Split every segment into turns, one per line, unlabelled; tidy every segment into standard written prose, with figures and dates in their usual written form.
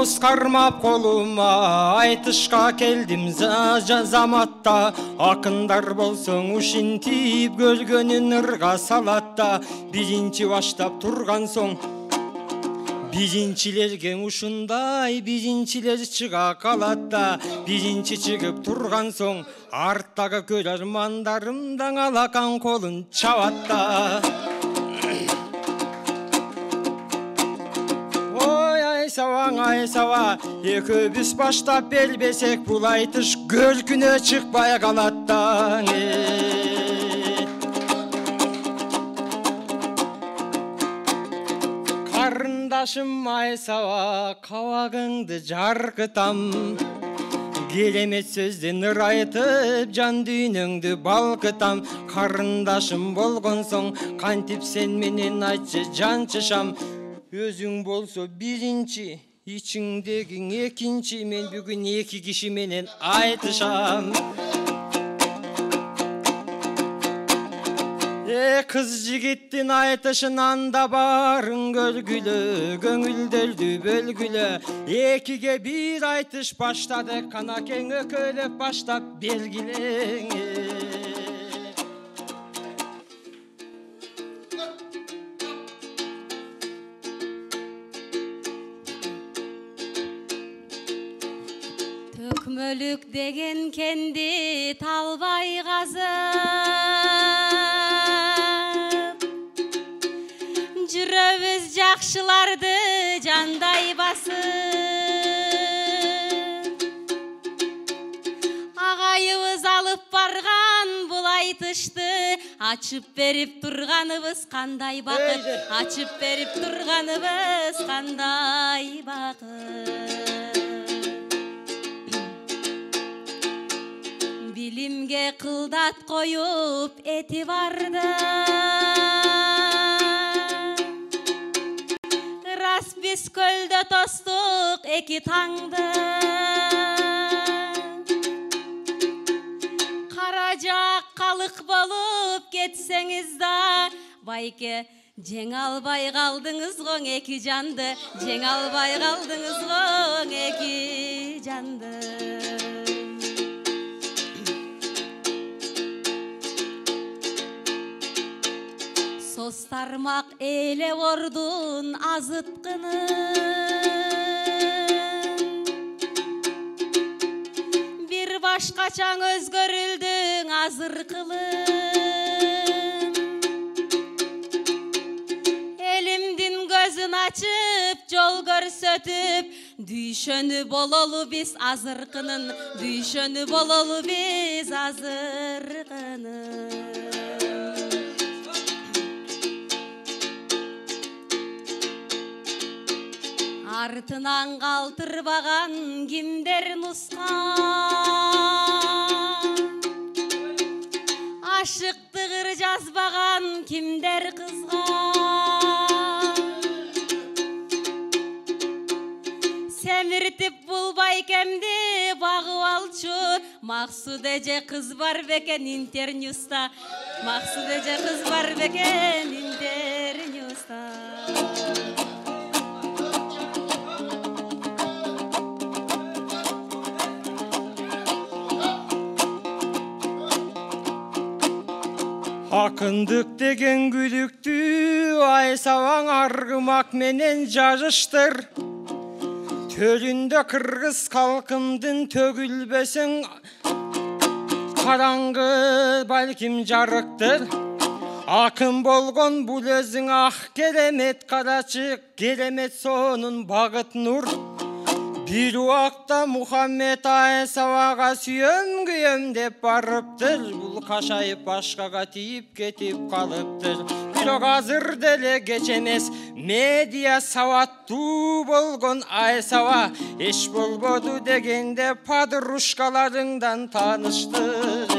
намус кармап колума, айтышка келдим заматта. Акындар болсоң ушинтип көлгөнүн ырга салатта. Биринчи баштап турган соң биринчилерге ушундай, биринчилер чыга калатта. Биринчи чыгып турган соң арттагы көрөрмандарым даңалакан колун чабатта. Ай сава, экөөбүз баштап бербесек, бул айтыш көркүнө чыкпай калаттан. Карындашым ай сава, кабагыңды жаркытам. Керемет сөзден ыр айтып, жан дүйнөңдү балкытам. Карындашым болгон соң, кантип сен менен айтчы жанчышам. Өзүң болсо биринчи, ичиңдеги экинчи, мен бүгүн эки киши менен айтышам. Кыз жигиттин айтышынан да барын көргүлө, көңүлдөрдү бөлгүлө. Экиге бир айтыш баштады, канакең өкөлөп баштап бергилең.
Төкмөлүк деген кенди талбай казып, жүрөбүз жакшыларды жандай басып. Агайыбыз алып барган бул айтышты, ачып берип турганыбыз кандай бакыт, ачып берип турганыбыз кандай бакыт. Билимге кылдат коюп этибарды, рас биз көлдө тостук эки таңды. Кара жак калык болуп кетсеңиз да, байке жеңе албай калдыңыз го эки жанды, жеңе албай калдыңыз го эки жанды. Состармак эле ордун азыткынын, бир башкачаң өзгөрүлдүң азыркылын. Элимдин көзүн ачып, жол көрсөтүп, дүйшөнү бололу биз азыркынын, дүйшөнү бололу биз азыркынын. Артынан калтырбаган кимдер нускан, ашыктыгыр жазбаган кимдер кызган. Семиртип бул байкемди багып алчу, Максут эже кыз бар бекен интерньюста, Максут эже кыз бар бекен интерньюста.
Акындык деген күлүктү ай сабаң аргымак менен жарыштыр. Төрүндө кыргыз калкымдын төгүлбөсөң караңгы балким жарыктыр. Акын болгон бул өзүң ак керемет карачык, керемет сонун багыт нур. Бир убакта Мухаммед Айсавага сүйөм күйөм деп барыптыр. Бул кашайып башкага тийип кетип калыптыр. Бирок азыр деле кеч эмес, медиа сабаттуу болгон Айсава эч болбоду дегенде подружкаларыңдан тааныштыр.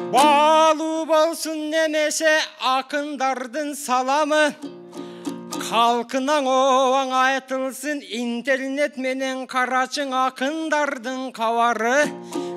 Балу болсун немесе акындардын саламы, Халкынан оң айтылсын, интернет менен карачың акындардын кабары.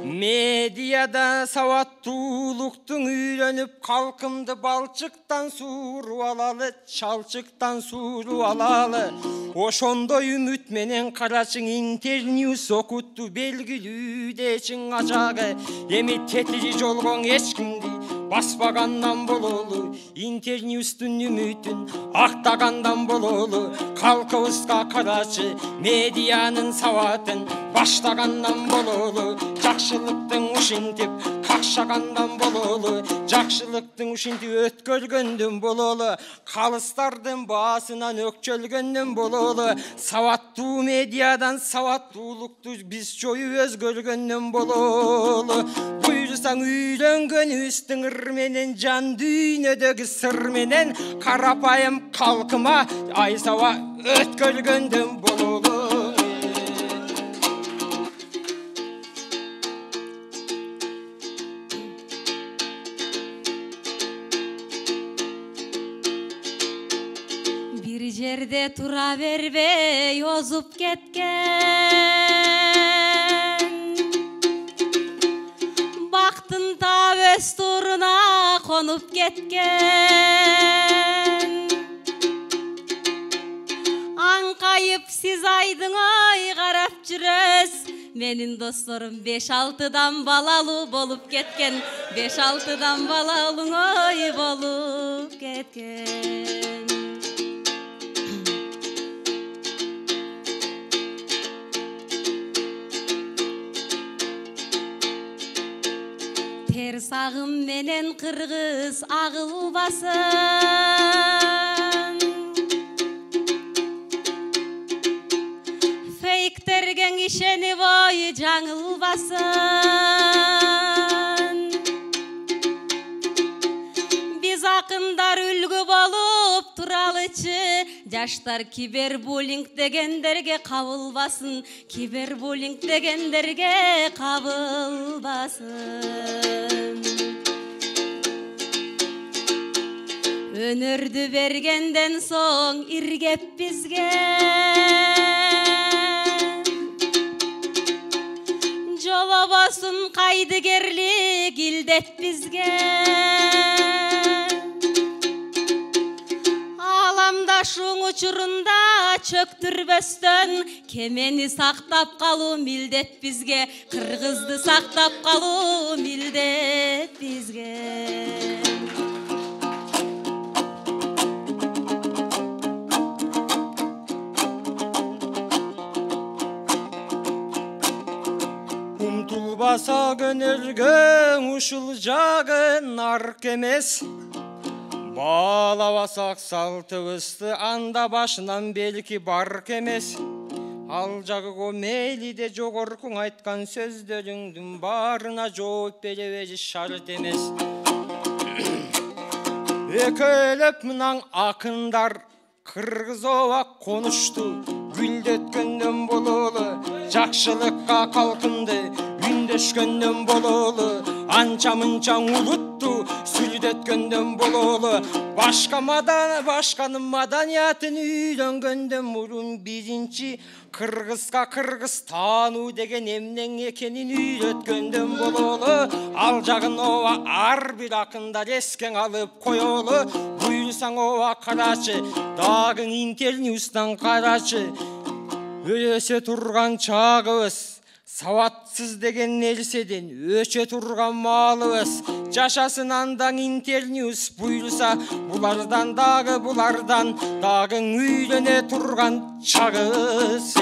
Медиада саваттуулуктун үйрөнүп, калкымды балчыктан suurуп алалы, чалчыктан suurуп алалы. Ошондой үмүт менен карачың Интерньюс окутту, белгилүү дечиң ачагы. Эми тетири жолгоң эч кимди баспагандан бололу, Интерньюстун үмүтүн актагандан бололу. Калкыбызга карачы, медианын сабатын баштагандан бололу. Жакшылыктын ушинтип какшагандан бололу, жакшылыктын ушинтип өткөргөндөн бололу, калыстардын баасынан өкчөлгөндөн бололу. Сабаттуу медиадан сабаттуулукту биз жоюп өзгөргөндөн бололу. Буйрусаң үйлөнгөнүбүздүн ыр менен, жан дүйнөдөгү сыр менен, карапайым калкыма ай саба өткөргөндөн бололу.
Бир жерде тура бербей озуп кеткен, бактын таап өз туруна конуп кеткен. Аңкайып сиз айдыңай карап жүрөс, менин досторум 5-6дан балалуу болуп кеткен, 5-6дан балалуу болуп кеткен. Терс агым менен кыргыз агылбасын, фейктерге ишенип ой жаңылбасын. Биз акындар үлгү болуп туралычы, жаштар кибербуллинг дегендерге кабылбасын, кибербуллинг дегендерге кабылбасын. Өнөрдү бергенден соң иргеп бизге, жолобосун кайдыгерлик илдет бизге. Аламдашуң учурунда чөктүрбөстөн, кемени сактап калуу милдет бизге, кыргызды сактап калуу милдет бизге.
Умтулбаса көнөргөң ушул жагын арк эмес, баалабасак салтыбызды анда башынан белки барк эмес. Ал жагыго мейлиде жогоркуң айткан сөздөрүңдүн баарына жооп бере бериш шарт эмес. Экөөлөп мынан акындар кыргыз ооба конушту, гүлдөткөндөн бололу, жакшылыкка калкынды үндөшкөндөн бололу, анча мынча улутту сүрдөткөндөн бололу. Башканын маданиятын үйрөнгөндөн мурун биринчи кыргызга кыргыз таануу деген эмнең экенин үйрөткөндөн бололу. Ал жагын ооба ар бир акындар эскен алып коелу. Буйрусаң ооба карачы, дагы Интерньюстан карачы. Өсө турган чагыбыз, сабатсыз деген нерседен өчө турган маалыбыз. Жашасын андан Интерньюс, буйруса булардан дагы үйрөнө турган чагыбыз.